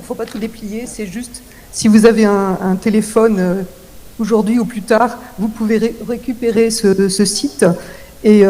faut pas tout déplier, c'est juste, si vous avez un téléphone aujourd'hui ou plus tard, vous pouvez récupérer ce site. Et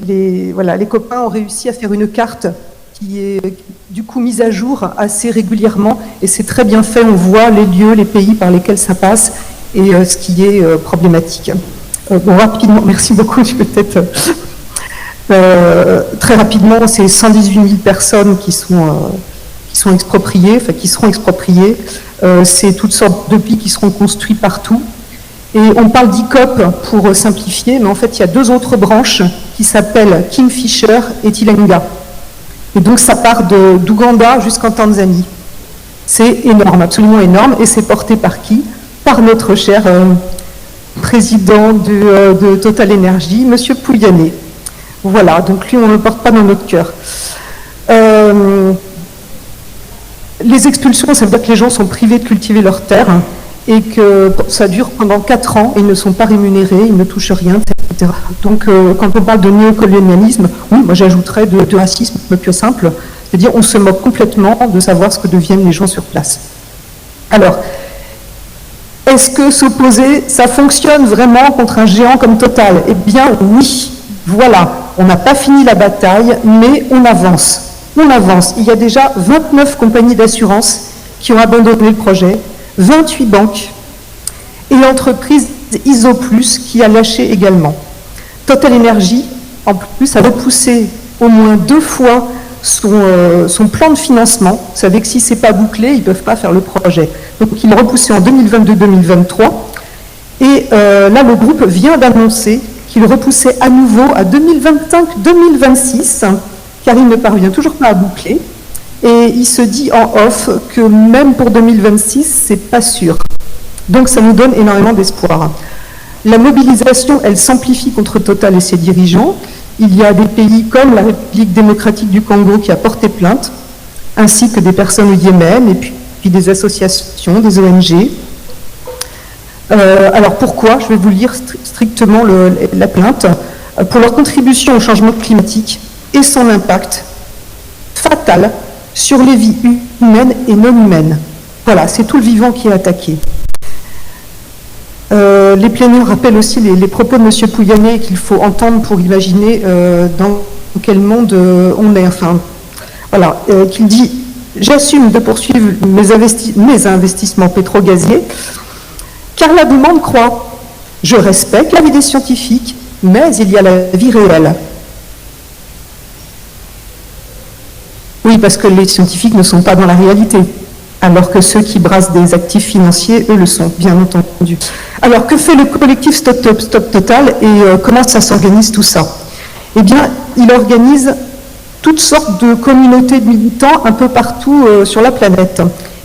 les copains ont réussi à faire une carte qui est du coup mise à jour assez régulièrement. Et c'est très bien fait, on voit les lieux, les pays par lesquels ça passe et ce qui est problématique. Bon, rapidement, merci beaucoup, je vais peut-être... très rapidement, c'est 118 000 personnes qui sont expropriées, enfin qui seront expropriées. C'est toutes sortes de pays qui seront construits partout. Et on parle d'ICOP pour simplifier, mais en fait, il y a deux autres branches qui s'appellent Kingfisher et Tilenga. Et donc, ça part d'Ouganda jusqu'en Tanzanie. C'est énorme, absolument énorme. Et c'est porté par qui? Par notre cher président de Total Energy, M. Pouyanné. Voilà, donc lui, on ne le porte pas dans notre cœur. Les expulsions, ça veut dire que les gens sont privés de cultiver leurs terres et que ça dure pendant 4 ans, ils ne sont pas rémunérés, ils ne touchent rien, etc. Donc, quand on parle de néocolonialisme, oui, moi j'ajouterais de racisme plus simple, c'est-à-dire on se moque complètement de savoir ce que deviennent les gens sur place. Alors, est-ce que s'opposer, ça fonctionne vraiment contre un géant comme Total? Eh bien, oui, voilà, on n'a pas fini la bataille, mais on avance. On avance. Il y a déjà 29 compagnies d'assurance qui ont abandonné le projet, 28 banques et l'entreprise Isoplus qui a lâché également. Total Energy, en plus, a repoussé au moins 2 fois son plan de financement. Vous savez que si ce n'est pas bouclé, ils ne peuvent pas faire le projet. Donc il l'a repoussé en 2022-2023 et là le groupe vient d'annoncer qu'il repoussait à nouveau à 2025-2026 car il ne parvient toujours pas à boucler. Et il se dit en off que même pour 2026, c'est pas sûr. Donc ça nous donne énormément d'espoir. La mobilisation, elle s'amplifie contre Total et ses dirigeants. Il y a des pays comme la République démocratique du Congo qui a porté plainte, ainsi que des personnes au Yémen, et puis des associations, des ONG. Alors pourquoi? Je vais vous lire strictement la plainte. Pour leur contribution au changement climatique et son impact fatal sur les vies humaines et non humaines. Voilà, c'est tout le vivant qui est attaqué. Les plaignants rappellent aussi les propos de M. Pouyanné qu'il faut entendre pour imaginer dans quel monde on est. Enfin, voilà, qu'il dit « J'assume de poursuivre mes investissements pétro-gaziers, car la demande croît. Je respecte l'avis des scientifiques, mais il y a la vie réelle. » Oui, parce que les scientifiques ne sont pas dans la réalité, alors que ceux qui brassent des actifs financiers, eux, le sont, bien entendu. Alors, que fait le collectif Stop Total et comment ça s'organise tout ça? Eh bien, il organise toutes sortes de communautés de militants un peu partout sur la planète.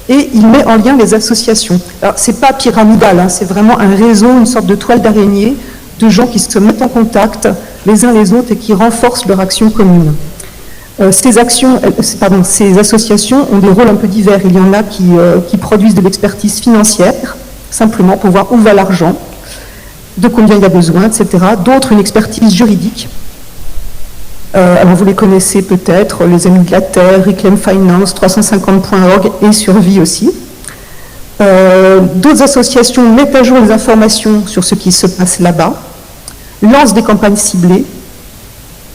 Et il met en lien les associations. Alors, c'est pas pyramidal, hein, c'est vraiment un réseau, une sorte de toile d'araignée de gens qui se mettent en contact les uns les autres et qui renforcent leur action commune. Ces associations ont des rôles un peu divers. Il y en a qui produisent de l'expertise financière, simplement pour voir où va l'argent, de combien il y a besoin, etc. D'autres, une expertise juridique. Alors vous les connaissez peut-être, les Amis de la Terre, Reclaim Finance, 350.org et Survie aussi. D'autres associations mettent à jour les informations sur ce qui se passe là-bas, lancent des campagnes ciblées,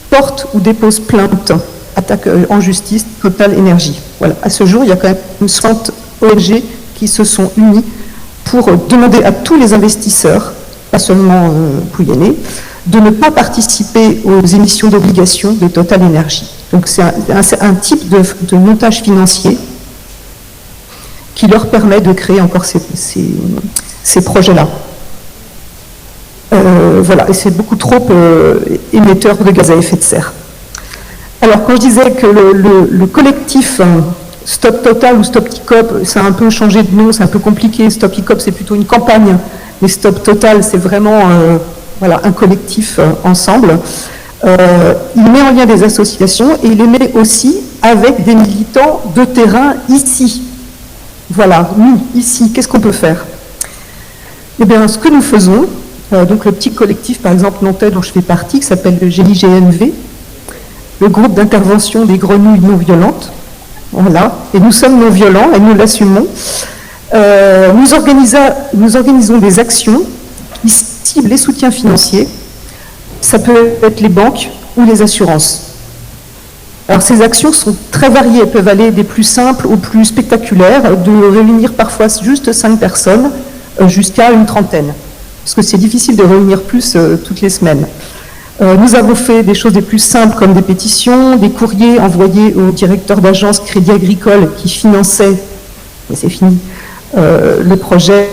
portent ou déposent plainte, attaque en justice, Total Energy. Voilà. À ce jour, il y a quand même une 60 ONG qui se sont unies pour demander à tous les investisseurs, pas seulement Pouyanné, de ne pas participer aux émissions d'obligations de Total Energy. Donc c'est un type de montage financier qui leur permet de créer encore ces projets-là. Voilà, et c'est beaucoup trop émetteur de gaz à effet de serre. Alors, quand je disais que le collectif Stop Total ou Stop ICOP, ça a un peu changé de nom, c'est un peu compliqué. Stop ICOP, c'est plutôt une campagne, mais Stop Total, c'est vraiment voilà, un collectif ensemble. Il met en lien des associations et il les met aussi avec des militants de terrain ici. Voilà, nous, ici, qu'est-ce qu'on peut faire? Eh bien, ce que nous faisons, donc le petit collectif, par exemple, nantais dont je fais partie, qui s'appelle le GIGNV, le groupe d'intervention des grenouilles non violentes, Voilà. Et nous sommes non violents et nous l'assumons. Nous organisons des actions qui ciblent les soutiens financiers. Ça peut être les banques ou les assurances. Alors ces actions sont très variées, elles peuvent aller des plus simples aux plus spectaculaires, de réunir parfois juste 5 personnes jusqu'à une trentaine, parce que c'est difficile de réunir plus toutes les semaines. Nous avons fait des choses les plus simples comme des pétitions, des courriers envoyés au directeur d'agence Crédit Agricole qui finançait, mais c'est fini, le projet.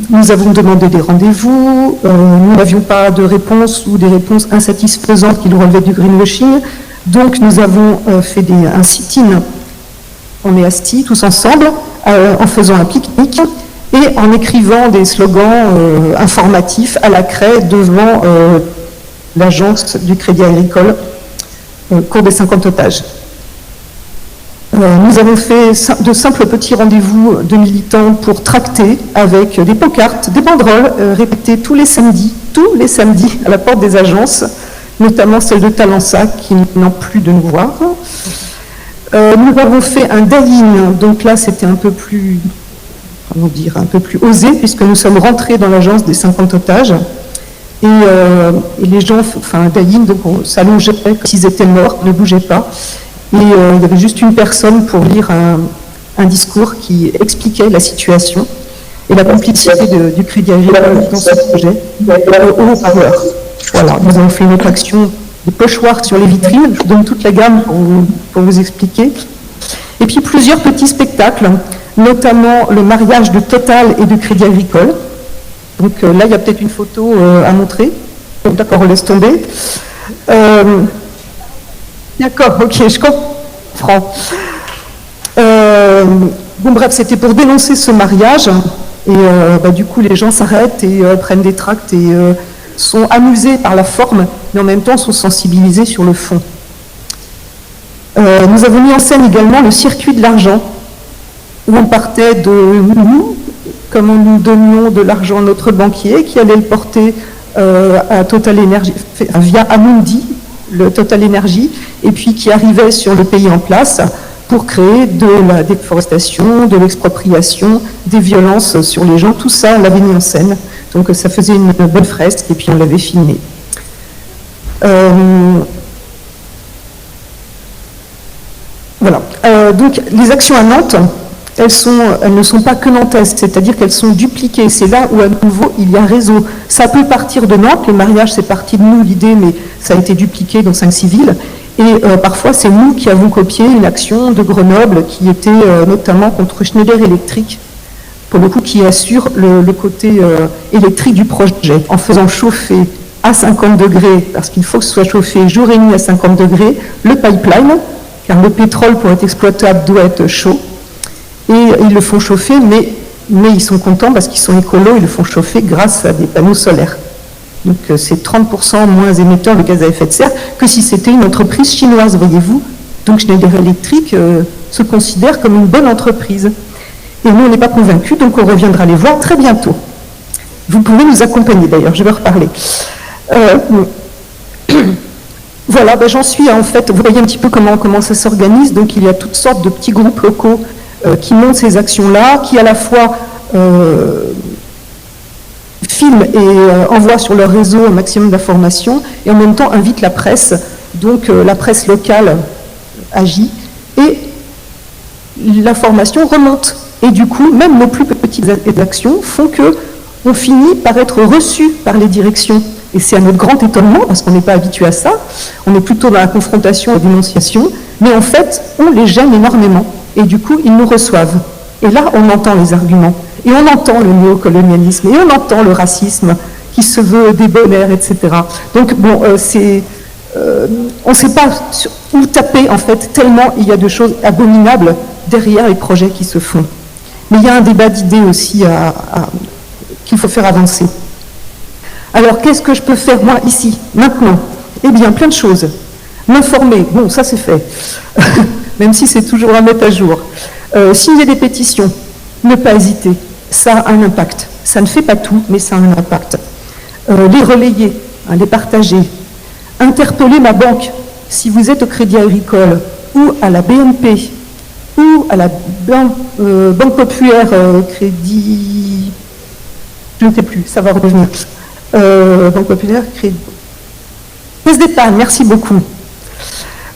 Nous avons demandé des rendez-vous, nous n'avions pas de réponse ou des réponses insatisfaisantes qui nous relevaient du greenwashing, donc nous avons fait un sit-in en Méasti tous ensemble en faisant un pique-nique et en écrivant des slogans informatifs à la craie devant l'agence du Crédit Agricole cours des 50 otages. Nous avons fait de simples petits rendez-vous de militants pour tracter avec des pancartes, des banderoles répétées tous les samedis à la porte des agences, notamment celle de Talensac qui n'en plus de nous voir. Nous avons fait un die-in, donc là c'était un peu plus, comment dire, un peu plus osé puisque nous sommes rentrés dans l'agence des 50 otages et les gens, enfin un die-in, donc on s'allongeait comme s'ils étaient morts, ne bougeaient pas. Et il y avait juste une personne pour lire un discours qui expliquait la situation et la complicité du Crédit Agricole dans ce projet au haut-parleur. Voilà, nous avons fait une autre action de pochoirs sur les vitrines, je vous donne toute la gamme pour vous expliquer. Et puis plusieurs petits spectacles, notamment le mariage de Total et de Crédit Agricole. Donc là, il y a peut-être une photo à montrer. D'accord, on laisse tomber. D'accord, ok, je comprends. Bon, bref, c'était pour dénoncer ce mariage. Et du coup, les gens s'arrêtent et prennent des tracts et sont amusés par la forme, mais en même temps sont sensibilisés sur le fond. Nous avons mis en scène également le circuit de l'argent, où on partait de nous, comment nous donnions de l'argent à notre banquier, qui allait le porter à Total Energy, via Amundi, le Total Energy, et puis qui arrivait sur le pays en place pour créer de la déforestation, de l'expropriation, des violences sur les gens. Tout ça, on l'avait mis en scène. Donc ça faisait une belle fresque et puis on l'avait filmé. Voilà. Donc les actions à Nantes, elles ne sont pas que nantaises, c'est-à-dire qu'elles sont dupliquées. C'est là où à nouveau il y a réseau. Ça peut partir de Nantes, les mariages c'est parti de nous l'idée, mais ça a été dupliqué dans 5-6 villes. Et parfois c'est nous qui avons copié une action de Grenoble qui était notamment contre Schneider Electric, pour le coup qui assure le côté électrique du projet, en faisant chauffer à 50 degrés, parce qu'il faut que ce soit chauffé jour et nuit à 50 degrés, le pipeline, car le pétrole pour être exploitable doit être chaud. Et ils le font chauffer, mais ils sont contents parce qu'ils sont écolos, ils le font chauffer grâce à des panneaux solaires. Donc c'est 30% moins émetteur de gaz à effet de serre que si c'était une entreprise chinoise, voyez-vous. Donc Schneider Electric se considère comme une bonne entreprise. Et nous, on n'est pas convaincus, donc on reviendra les voir très bientôt. Vous pouvez nous accompagner d'ailleurs, je vais reparler. Voilà, j'en suis en fait, vous voyez un petit peu comment ça s'organise. Donc il y a toutes sortes de petits groupes locaux qui montent ces actions-là, qui à la fois filment et envoient sur leur réseau un maximum d'informations, et en même temps invitent la presse, donc la presse locale agit, et l'information remonte. Et du coup, même nos plus petites actions font qu'on finit par être reçus par les directions. Et c'est à notre grand étonnement, parce qu'on n'est pas habitué à ça, on est plutôt dans la confrontation et la dénonciation, mais en fait, on les gêne énormément. Et du coup, ils nous reçoivent. Et là, on entend les arguments. Et on entend le néocolonialisme. Et on entend le racisme qui se veut débonnaire, etc. Donc, bon, on ne sait pas où taper, en fait, tellement il y a de choses abominables derrière les projets qui se font. Mais il y a un débat d'idées aussi qu'il faut faire avancer. Alors, qu'est-ce que je peux faire, moi, ici, maintenant? Eh bien, plein de choses. M'informer, bon, ça c'est fait. Même si c'est toujours à mettre à jour. Signer des pétitions, ne pas hésiter, ça a un impact. Ça ne fait pas tout, mais ça a un impact. Les relayer, les partager. Interpeller ma banque. Si vous êtes au Crédit Agricole ou à la BNP, ou à la Banque Populaire Crédit, je ne sais plus, ça va revenir. Banque Populaire Crédit. Caisse d'épargne, merci beaucoup.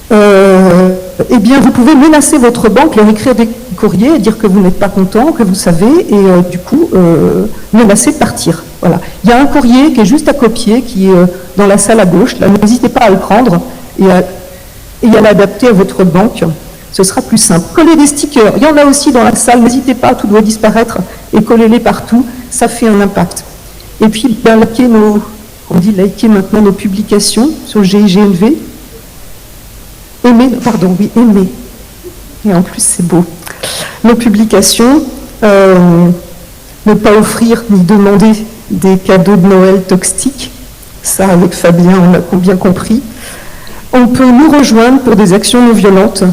Eh bien, vous pouvez menacer votre banque, leur écrire des courriers, dire que vous n'êtes pas content, que vous savez, et du coup, menacer de partir. Voilà. Il y a un courrier qui est juste à copier, qui est dans la salle à gauche. Là, n'hésitez pas à le prendre et à l'adapter à votre banque. Ce sera plus simple. Coller des stickers, il y en a aussi dans la salle, n'hésitez pas, tout doit disparaître, et collez-les partout, ça fait un impact. Et puis, liker maintenant nos publications sur le GIGNV. Aimer. Et en plus, c'est beau. Nos publications, ne pas offrir ni demander des cadeaux de Noël toxiques. Ça, avec Fabien, on l'a bien compris. On peut nous rejoindre pour des actions non violentes.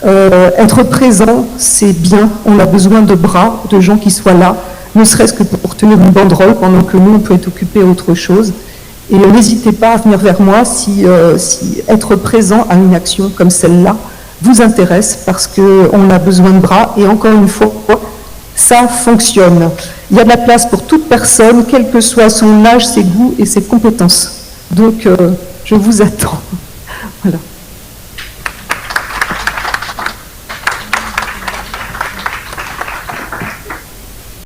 Être présent, c'est bien. On a besoin de bras, de gens qui soient là, ne serait-ce que pour tenir une banderole pendant que nous, on peut être occupé à autre chose. Et n'hésitez pas à venir vers moi si être présent à une action comme celle-là vous intéresse, parce qu'on a besoin de bras. Et encore une fois, ça fonctionne. Il y a de la place pour toute personne, quel que soit son âge, ses goûts et ses compétences. Donc, je vous attends. Voilà.